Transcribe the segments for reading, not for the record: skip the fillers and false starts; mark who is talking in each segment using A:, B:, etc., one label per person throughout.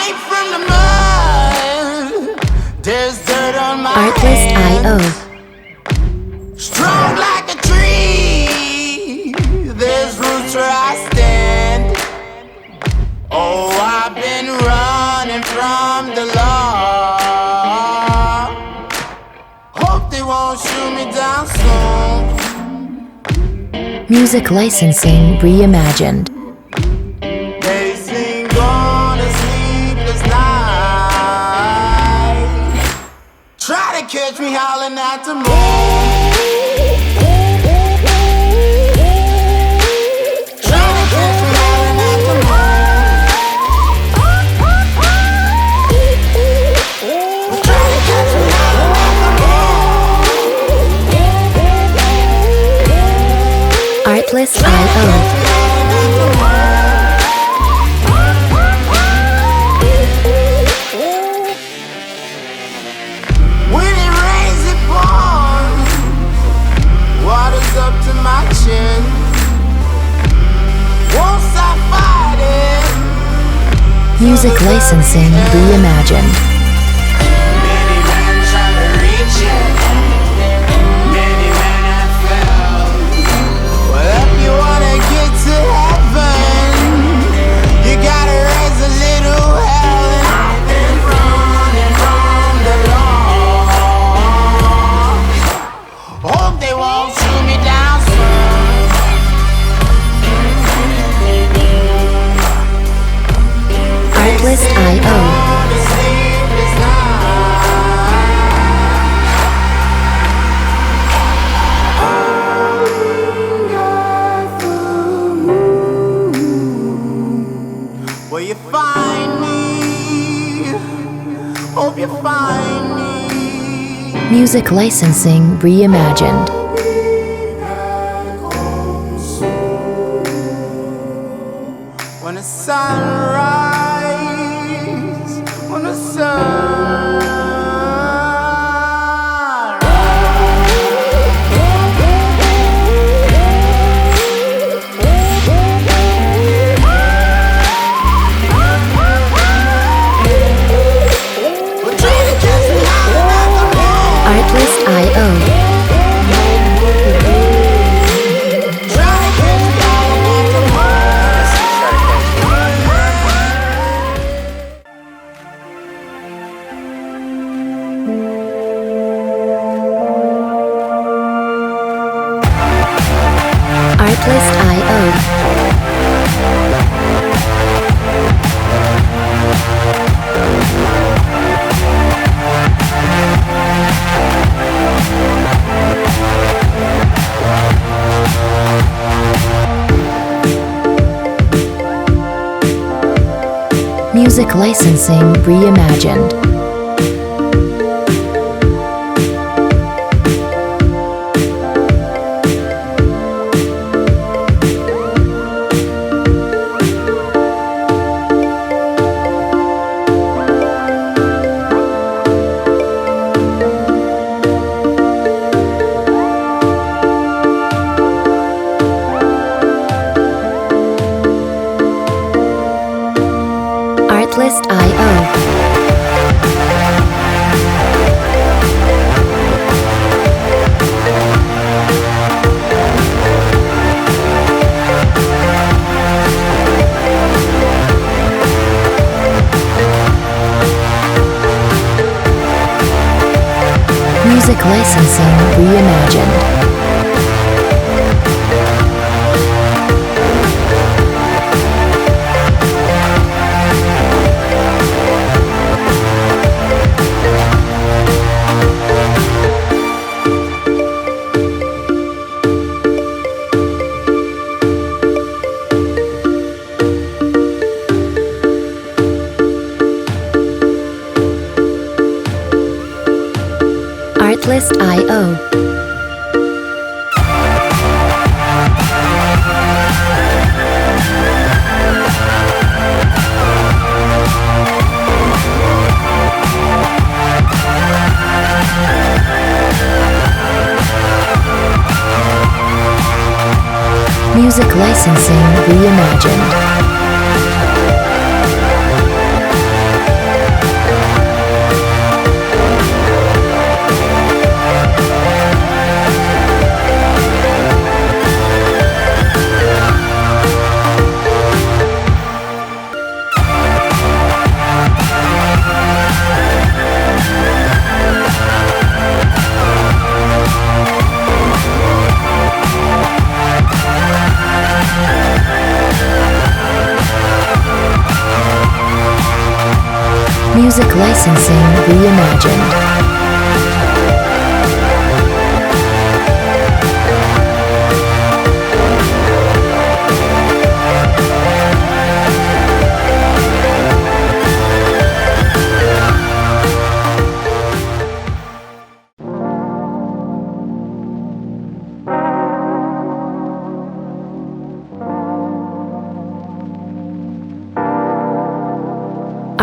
A: Right from the mud, there's dirt on my
B: Artlist.io.
A: Strong like a tree, there's roots where I stand. Oh, I've been running from the law. Hope they won't shoot me down soon.
B: Music licensing reimagined.
A: They sing on a sleepless night. Try to catch me howling at the moon.
B: Artlist.io.
A: When it rains, it pours. Water's up to my chin. Won't stop fighting.
B: Music licensing reimagined.
A: Many men try to reach it. Many men have failed. Well, if you wanna get to heaven, you gotta raise a little hell. And I've been running from the law. Hope they won't shoot me down soon.
B: Artlist.io.
A: Will you find me? Hope you find me.
B: Music licensing reimagined.
A: When the sunrise, when the sun
B: Artlist.io. Artlist.io. Music licensing reimagined. Artlist.io. Music licensing reimagined. Artlist.io. Music licensing reimagined.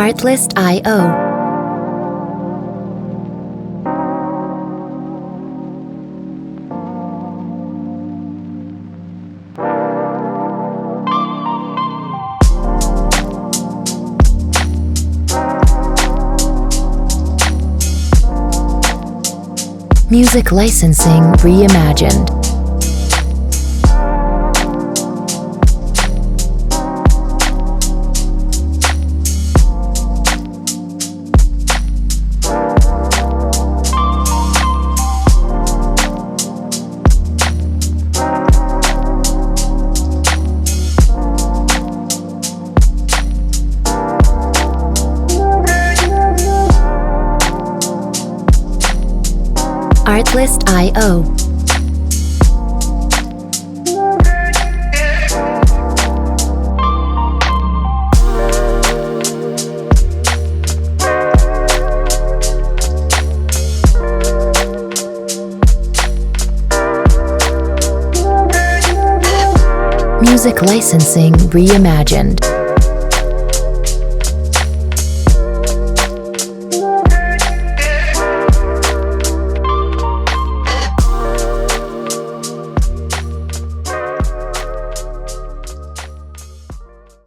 B: Artlist.io. Music licensing reimagined. Artlist.io. Music licensing reimagined.